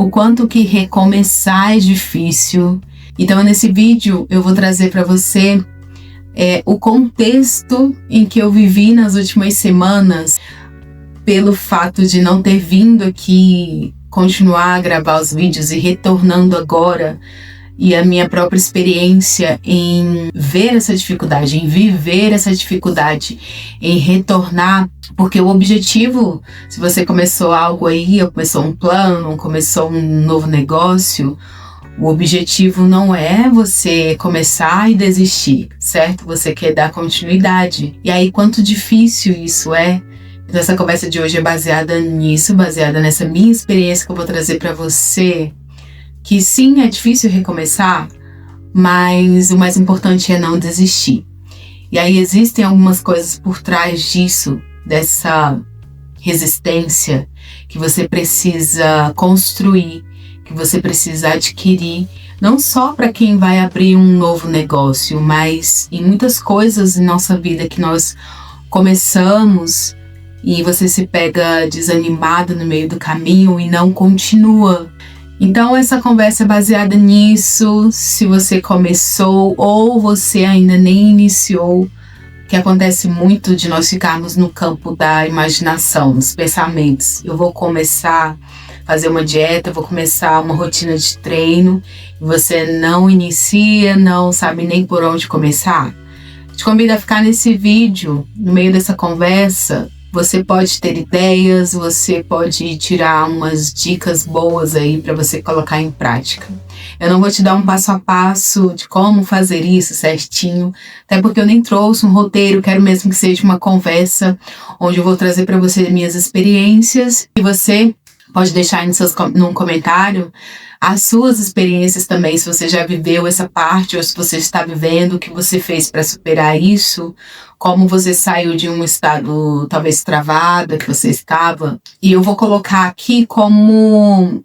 o quanto que recomeçar é difícil. Então, nesse vídeo, eu vou trazer para você o contexto em que eu vivi nas últimas semanas, pelo fato de não ter vindo aqui continuar a gravar os vídeos e retornando agora, e a minha própria experiência em ver essa dificuldade, em viver essa dificuldade, em retornar, porque o objetivo, se você começou algo aí, ou começou um plano, começou um novo negócio, o objetivo não é você começar e desistir, certo? Você quer dar continuidade. E aí, quanto difícil isso é? Então, essa conversa de hoje é baseada nisso, baseada nessa minha experiência que eu vou trazer para você, que sim, é difícil recomeçar, mas o mais importante é não desistir. E aí existem algumas coisas por trás disso, dessa resistência, que você precisa construir, que você precisa adquirir, não só para quem vai abrir um novo negócio, mas em muitas coisas em nossa vida que nós começamos e você se pega desanimado no meio do caminho e não continua. Então essa conversa é baseada nisso, se você começou ou você ainda nem iniciou, que acontece muito de nós ficarmos no campo da imaginação, dos pensamentos. Eu vou começar a fazer uma dieta, vou começar uma rotina de treino, e você não inicia, não sabe nem por onde começar. Te convido a ficar nesse vídeo, no meio dessa conversa. Você pode ter ideias, você pode tirar umas dicas boas aí para você colocar em prática. Eu não vou te dar um passo a passo de como fazer isso certinho, até porque eu nem trouxe um roteiro, quero mesmo que seja uma conversa onde eu vou trazer para você minhas experiências e você pode deixar num comentário as suas experiências também, se você já viveu essa parte ou se você está vivendo, o que você fez para superar isso, como você saiu de um estado talvez travado que você estava. E eu vou colocar aqui como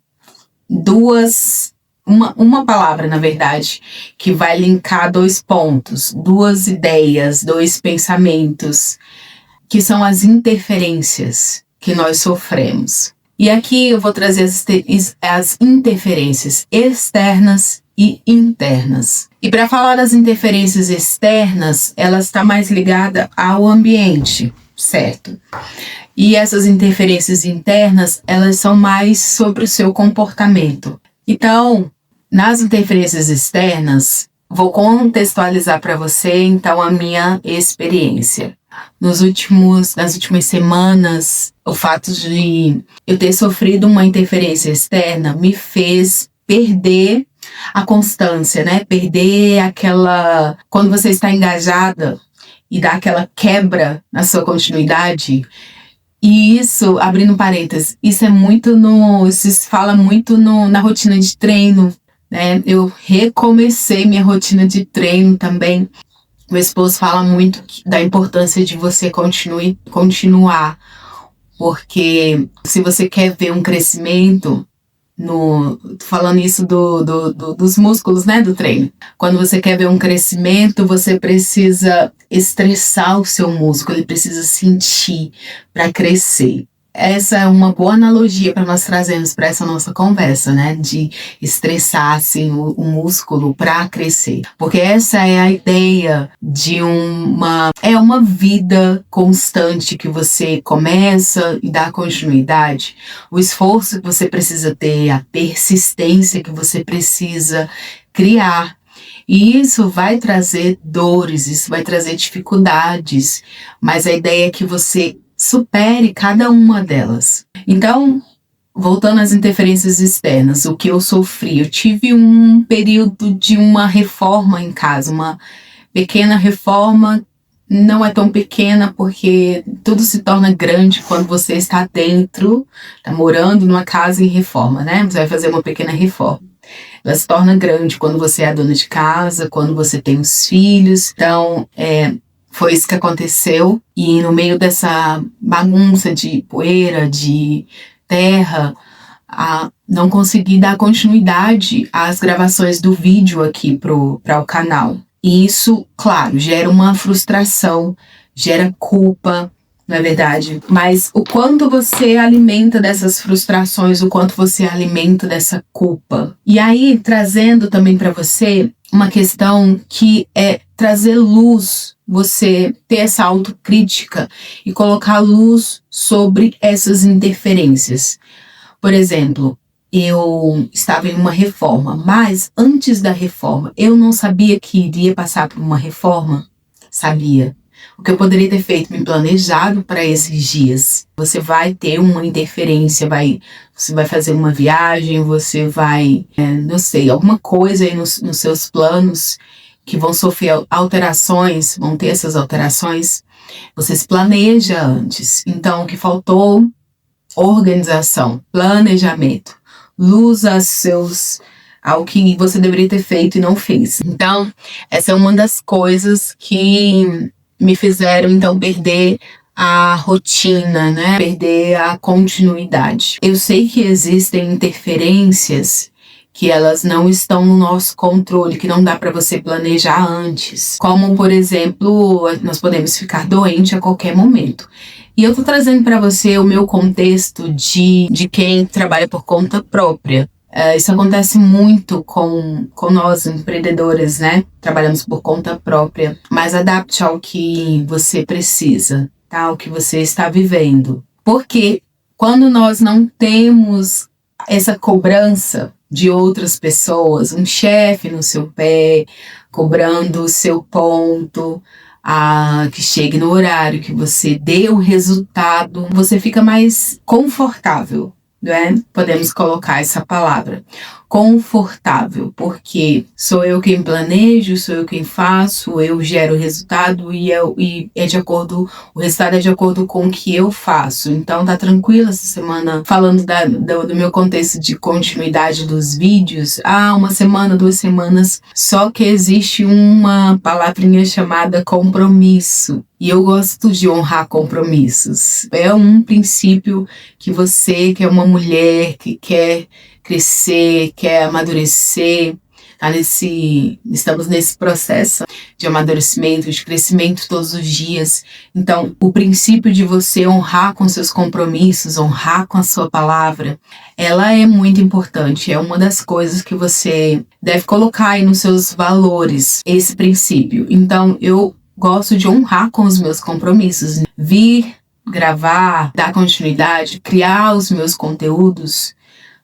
uma palavra, na verdade, que vai linkar 2 pontos, 2 ideias, 2 pensamentos, que são as interferências que nós sofremos. E aqui eu vou trazer as interferências externas e internas. E para falar das interferências externas, ela está mais ligada ao ambiente, certo? E essas interferências internas, elas são mais sobre o seu comportamento. Então, nas interferências externas, vou contextualizar para você, então, a minha experiência. Nas últimas semanas, o fato de eu ter sofrido uma interferência externa me fez perder a constância, né? Perder aquela... Quando você está engajada e dá aquela quebra na sua continuidade. E isso, abrindo parênteses, isso se fala muito na rotina de treino, né? Eu recomecei minha rotina de treino também. Meu esposo fala muito da importância de você continuar, porque se você quer ver um crescimento, falando isso dos músculos, né, do treino. Quando você quer ver um crescimento, você precisa estressar o seu músculo, ele precisa sentir para crescer. Essa é uma boa analogia para nós trazermos para essa nossa conversa, né? De estressar assim, o músculo para crescer. Porque essa é a ideia de uma vida constante que você começa e dá continuidade. O esforço que você precisa ter, a persistência que você precisa criar. E isso vai trazer dores, isso vai trazer dificuldades, mas a ideia é que você supere cada uma delas. Então, voltando às interferências externas, o que eu sofri, eu tive um período de uma reforma em casa, uma pequena reforma, não é tão pequena porque tudo se torna grande quando você está dentro, está morando numa casa em reforma, né? Você vai fazer uma pequena reforma. Ela se torna grande quando você é a dona de casa, quando você tem os filhos. Então, foi isso que aconteceu. E no meio dessa bagunça de poeira, de terra, não consegui dar continuidade às gravações do vídeo aqui para o canal. E isso, claro, gera uma frustração, gera culpa, não é verdade? Mas o quanto você alimenta dessas frustrações, o quanto você alimenta dessa culpa. E aí, trazendo também para você uma questão que é trazer luz, você ter essa autocrítica e colocar luz sobre essas interferências. Por exemplo, eu estava em uma reforma, mas antes da reforma, eu não sabia que iria passar por uma reforma? Sabia. O que eu poderia ter feito, me planejado para esses dias. Você vai ter uma interferência, você vai fazer uma viagem, você vai, não sei, alguma coisa aí nos seus planos que vão sofrer alterações, vão ter essas alterações. Você se planeja antes. Então, o que faltou? Organização, planejamento, luz ao que você deveria ter feito e não fez. Então, essa é uma das coisas que me fizeram, então, perder a rotina, né? Perder a continuidade. Eu sei que existem interferências que elas não estão no nosso controle, que não dá para você planejar antes. Como, por exemplo, nós podemos ficar doentes a qualquer momento. E eu tô trazendo para você o meu contexto de quem trabalha por conta própria. Isso acontece muito com nós, empreendedoras, né? Trabalhamos por conta própria. Mas adapte ao que você precisa, tá? Ao que você está vivendo. Porque quando nós não temos essa cobrança de outras pessoas, um chefe no seu pé, cobrando o seu ponto, que chegue no horário, que você dê o resultado, você fica mais confortável, né? Podemos colocar essa palavra. Confortável, porque sou eu quem planejo, sou eu quem faço, eu gero o resultado e é de acordo, o resultado é de acordo com o que eu faço. Então tá tranquila essa semana, falando do meu contexto de continuidade dos vídeos, uma semana, 2 semanas, só que existe uma palavrinha chamada compromisso. E eu gosto de honrar compromissos. É um princípio que você, que é uma mulher, que quer crescer, quer amadurecer, estamos nesse processo de amadurecimento, de crescimento todos os dias. Então, o princípio de você honrar com seus compromissos, honrar com a sua palavra, ela é muito importante. É uma das coisas que você deve colocar aí nos seus valores, esse princípio. Então, eu gosto de honrar com os meus compromissos. Vir, gravar, dar continuidade, criar os meus conteúdos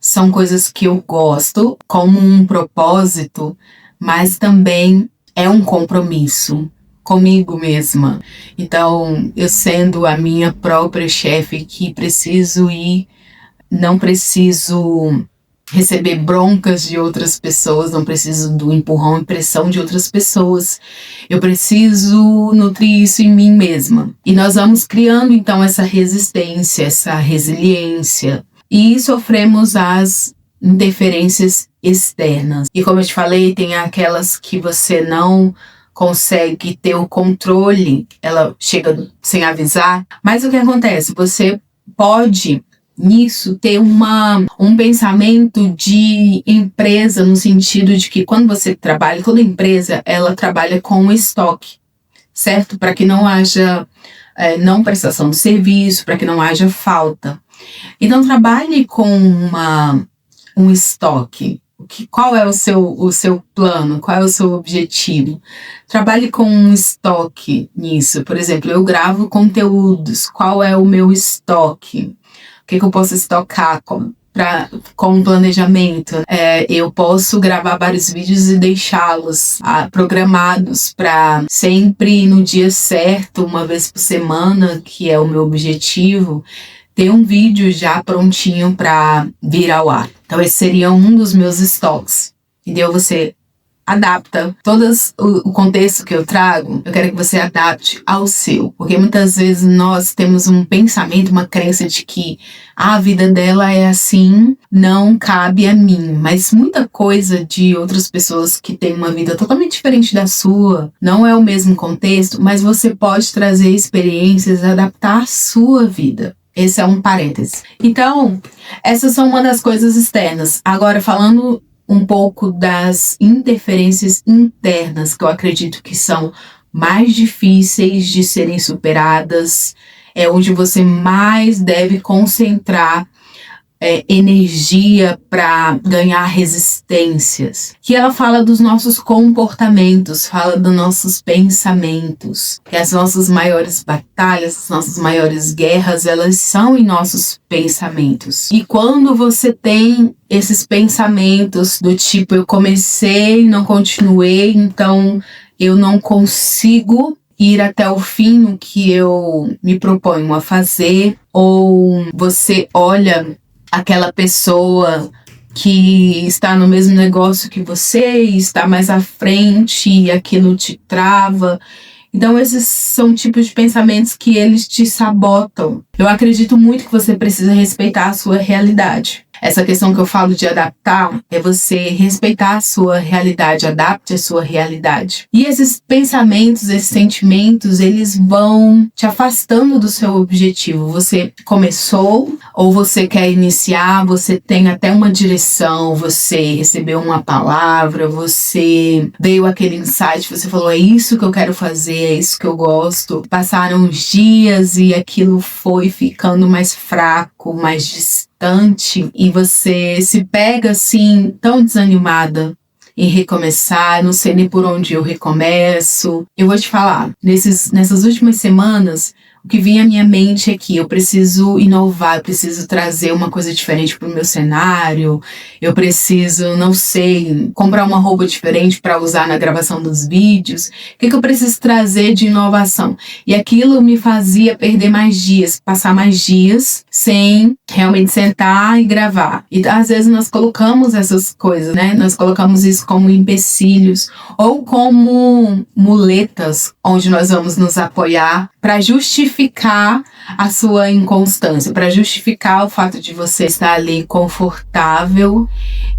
são coisas que eu gosto como um propósito, mas também é um compromisso comigo mesma. Então, eu sendo a minha própria chefe que preciso ir, não preciso receber broncas de outras pessoas, não preciso do empurrão e pressão de outras pessoas. Eu preciso nutrir isso em mim mesma. E nós vamos criando então essa resistência, essa resiliência. E sofremos as interferências externas. E como eu te falei, tem aquelas que você não consegue ter o controle, ela chega sem avisar. Mas o que acontece? Você pode nisso ter um pensamento de empresa, no sentido de que quando você trabalha, toda empresa, ela trabalha com estoque, certo? Para que não haja não prestação de serviço, para que não haja falta. Então trabalhe com um estoque. Qual é o seu plano? Qual é o seu objetivo? Trabalhe com um estoque nisso. Por exemplo, eu gravo conteúdos. Qual é o meu estoque? O que eu posso estocar com planejamento? Eu posso gravar vários vídeos e deixá-los programados para sempre no dia certo, uma vez por semana, que é o meu objetivo, ter um vídeo já prontinho para vir ao ar. Então esse seria um dos meus estoques. Entendeu? Você adapta o contexto que eu trago, eu quero que você adapte ao seu. Porque muitas vezes nós temos um pensamento, uma crença de que a vida dela é assim, não cabe a mim. Mas muita coisa de outras pessoas que têm uma vida totalmente diferente da sua, não é o mesmo contexto, mas você pode trazer experiências, adaptar a sua vida. Esse é um parêntese. Então, essas são uma das coisas externas. Agora, falando um pouco das interferências internas, que eu acredito que são mais difíceis de serem superadas, é onde você mais deve concentrar energia para ganhar resistências. Que ela fala dos nossos comportamentos, fala dos nossos pensamentos, que as nossas maiores batalhas, as nossas maiores guerras, elas são em nossos pensamentos. E quando você tem esses pensamentos do tipo, eu comecei, não continuei, então eu não consigo ir até o fim no que eu me proponho a fazer, ou você olha aquela pessoa que está no mesmo negócio que você e está mais à frente e aquilo te trava. Então esses são tipos de pensamentos que eles te sabotam. Eu acredito muito que você precisa respeitar a sua realidade. Essa questão que eu falo de adaptar é você respeitar a sua realidade, adapte a sua realidade. E esses pensamentos, esses sentimentos, eles vão te afastando do seu objetivo. Você começou ou você quer iniciar, você tem até uma direção, você recebeu uma palavra, você veio aquele insight, você falou, é isso que eu quero fazer, é isso que eu gosto. Passaram os dias e aquilo foi ficando mais fraco, mais distante, e você se pega assim, tão desanimada em recomeçar, não sei nem por onde eu recomeço. Eu vou te falar, nessas últimas semanas, o que vinha à minha mente é que eu preciso inovar, eu preciso trazer uma coisa diferente para o meu cenário, eu preciso, não sei, comprar uma roupa diferente para usar na gravação dos vídeos. O que eu preciso trazer de inovação? E aquilo me fazia perder mais dias, passar mais dias sem realmente sentar e gravar. E às vezes nós colocamos essas coisas, né? Nós colocamos isso como empecilhos ou como muletas onde nós vamos nos apoiar para justificar a sua inconstância, para justificar o fato de você estar ali confortável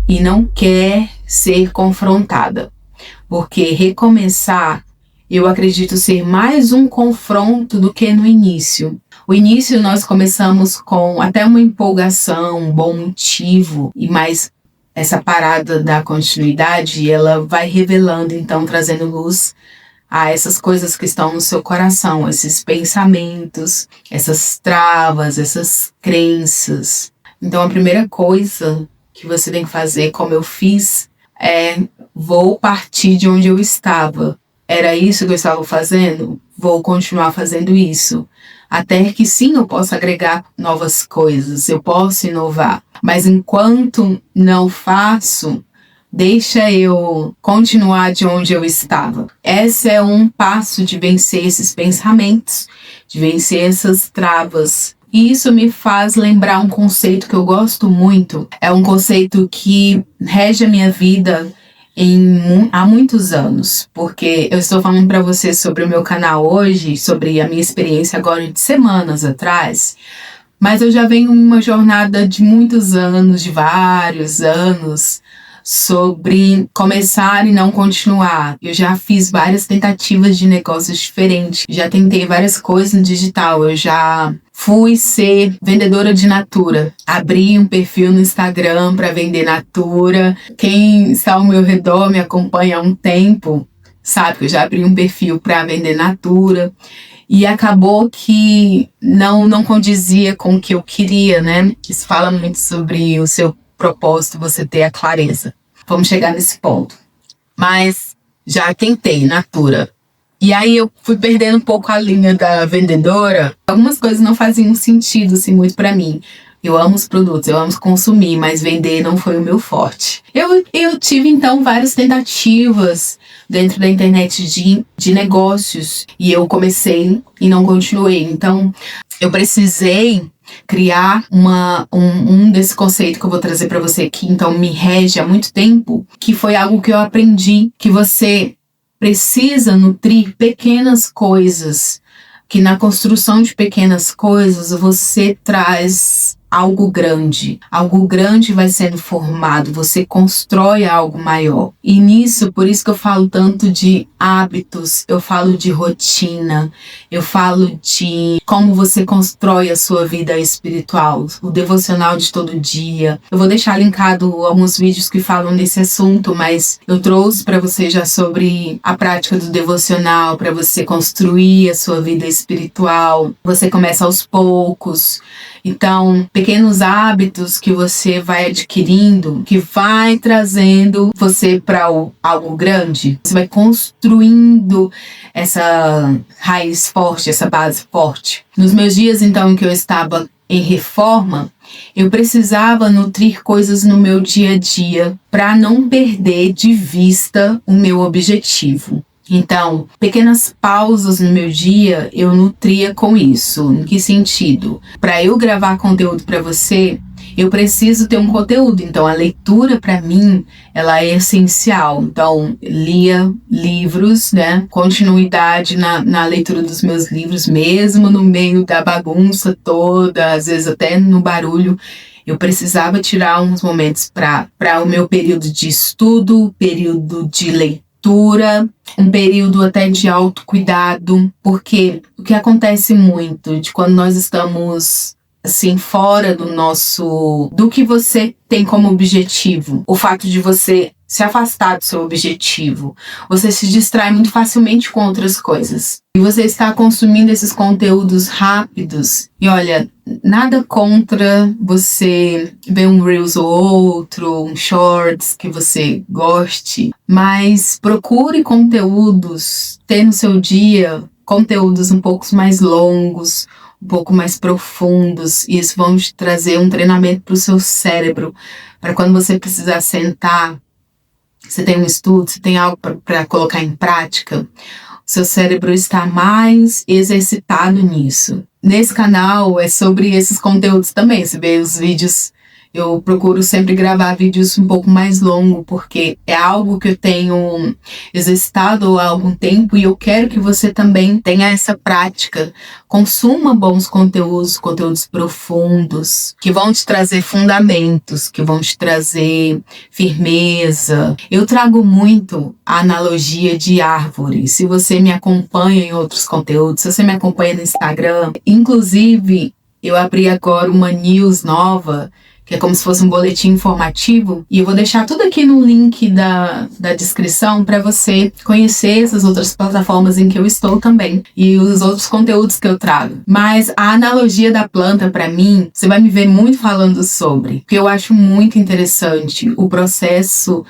e não quer ser confrontada. Porque recomeçar, eu acredito ser mais um confronto do que no início. O início nós começamos com até uma empolgação, um bom motivo, e mais essa parada da continuidade, ela vai revelando, então, trazendo luz a essas coisas que estão no seu coração, esses pensamentos, essas travas, essas crenças. Então a primeira coisa que você tem que fazer, como eu fiz, é vou partir de onde eu estava. Era isso que eu estava fazendo? Vou continuar fazendo isso. Até que sim, eu posso agregar novas coisas, eu posso inovar. Mas enquanto não faço, deixa eu continuar de onde eu estava. Esse é um passo de vencer esses pensamentos, de vencer essas travas. E isso me faz lembrar um conceito que eu gosto muito. É um conceito que rege a minha vida há muitos anos. Porque eu estou falando para você sobre o meu canal hoje, sobre a minha experiência agora de semanas atrás. Mas eu já venho uma jornada de muitos anos, de vários anos, sobre começar e não continuar. Eu já fiz várias tentativas de negócios diferentes, já tentei várias coisas no digital, eu já fui ser vendedora de Natura, abri um perfil no Instagram para vender Natura. Quem está ao meu redor me acompanha há um tempo, sabe que eu já abri um perfil para vender Natura. E acabou que não condizia com o que eu queria, né? Isso fala muito sobre o seu propósito, você ter a clareza. Vamos chegar nesse ponto. Mas já tentei, Natura. E aí eu fui perdendo um pouco a linha da vendedora. Algumas coisas não faziam sentido, assim, muito pra mim. Eu amo os produtos, eu amo consumir, mas vender não foi o meu forte. Eu tive, então, várias tentativas dentro da internet de negócios. E eu comecei e não continuei. Então, eu precisei criar um desse conceito que eu vou trazer para você que então me rege há muito tempo, que foi algo que eu aprendi, que você precisa nutrir pequenas coisas, que na construção de pequenas coisas você traz algo grande. Algo grande vai sendo formado, você constrói algo maior. E nisso, por isso que eu falo tanto de hábitos, eu falo de rotina, eu falo de como você constrói a sua vida espiritual, o devocional de todo dia. Eu vou deixar linkado alguns vídeos que falam desse assunto, mas eu trouxe para você já sobre a prática do devocional, para você construir a sua vida espiritual. Você começa aos poucos. Então, pequenos hábitos que você vai adquirindo, que vai trazendo você para algo grande. Você vai construindo essa raiz forte, essa base forte. Nos meus dias, então, em que eu estava em reforma, eu precisava nutrir coisas no meu dia a dia para não perder de vista o meu objetivo. Então, pequenas pausas no meu dia eu nutria com isso. Em que sentido? Para eu gravar conteúdo para você, eu preciso ter um conteúdo. Então, a leitura para mim, ela é essencial. Então, lia livros, né? Continuidade na leitura dos meus livros, mesmo no meio da bagunça toda, às vezes até no barulho. Eu precisava tirar uns momentos para o meu período de estudo, período de leitura, um período até de autocuidado, porque o que acontece muito de quando nós estamos assim fora do que você tem como objetivo, o fato de você se afastar do seu objetivo, você se distrai muito facilmente com outras coisas e você está consumindo esses conteúdos rápidos. E olha, nada contra você ver um Reels ou outro, um Shorts que você goste, mas procure conteúdos, ter no seu dia conteúdos um pouco mais longos, um pouco mais profundos, e isso vão te trazer um treinamento para o seu cérebro, para quando você precisar sentar, você tem um estudo, você tem algo para colocar em prática, o seu cérebro está mais exercitado nisso. Nesse canal é sobre esses conteúdos também, você vê os vídeos, eu procuro sempre gravar vídeos um pouco mais longos, porque é algo que eu tenho exercitado há algum tempo e eu quero que você também tenha essa prática. Consuma bons conteúdos, conteúdos profundos, que vão te trazer fundamentos, que vão te trazer firmeza. Eu trago muito a analogia de árvore. Se você me acompanha em outros conteúdos, se você me acompanha no Instagram, inclusive eu abri agora uma news nova, que é como se fosse um boletim informativo, e eu vou deixar tudo aqui no link da descrição para você conhecer essas outras plataformas em que eu estou também, e os outros conteúdos que eu trago. Mas a analogia da planta, para mim, você vai me ver muito falando sobre, porque eu acho muito interessante o processo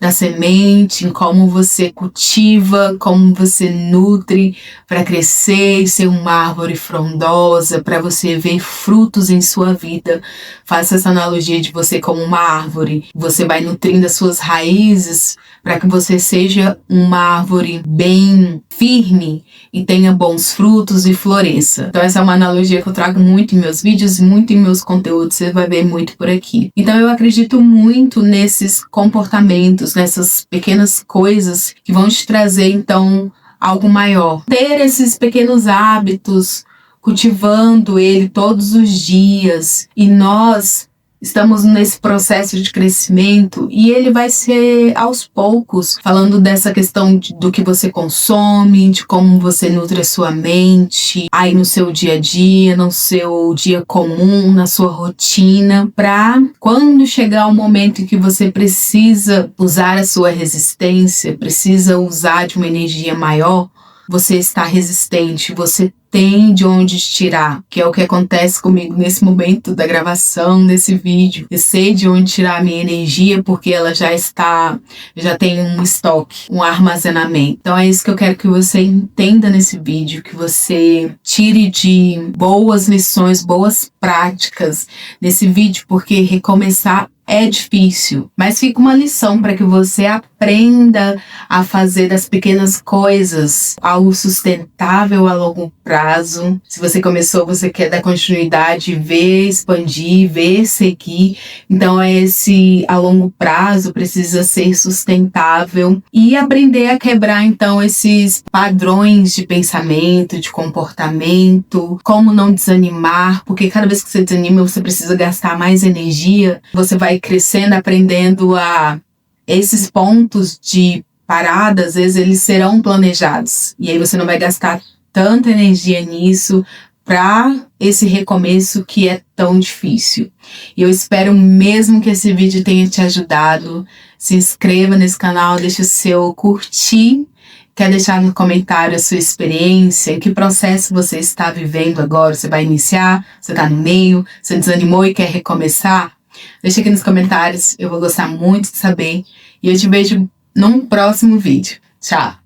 da semente, em como você cultiva, como você nutre para crescer e ser uma árvore frondosa, para você ver frutos em sua vida. Faça essa analogia de você como uma árvore. Você vai nutrindo as suas raízes para que você seja uma árvore bem firme e tenha bons frutos e floresça. Então essa é uma analogia que eu trago muito em meus vídeos, muito em meus conteúdos, você vai ver muito por aqui. Então eu acredito muito nesses comportamentos, nessas pequenas coisas que vão te trazer então algo maior. Ter esses pequenos hábitos, cultivando ele todos os dias, e nós estamos nesse processo de crescimento e ele vai ser aos poucos, falando dessa questão do que você consome, de como você nutre a sua mente, aí no seu dia a dia, no seu dia comum, na sua rotina, para quando chegar o momento em que você precisa usar a sua resistência, precisa usar de uma energia maior, você está resistente, você tem de onde tirar, que é o que acontece comigo nesse momento da gravação desse vídeo. Eu sei de onde tirar a minha energia porque ela já tem um estoque, um armazenamento. Então é isso que eu quero que você entenda nesse vídeo, que você tire de boas lições, boas práticas nesse vídeo, porque recomeçar é difícil, mas fica uma lição para que você aprenda a fazer das pequenas coisas algo sustentável a longo prazo. prazo. Se você começou, você quer dar continuidade, ver, expandir, ver, seguir. Então, esse a longo prazo precisa ser sustentável e aprender a quebrar, então, esses padrões de pensamento, de comportamento, como não desanimar, porque cada vez que você desanima, você precisa gastar mais energia. Você vai crescendo, aprendendo a esses pontos de parada, às vezes eles serão planejados. E aí você não vai gastar tanta energia nisso para esse recomeço que é tão difícil. E eu espero mesmo que esse vídeo tenha te ajudado. Se inscreva nesse canal, deixa o seu curtir. Quer deixar no comentário a sua experiência, que processo você está vivendo agora? Você vai iniciar? Você está no meio? Você desanimou e quer recomeçar? Deixa aqui nos comentários, eu vou gostar muito de saber. E eu te vejo num próximo vídeo. Tchau!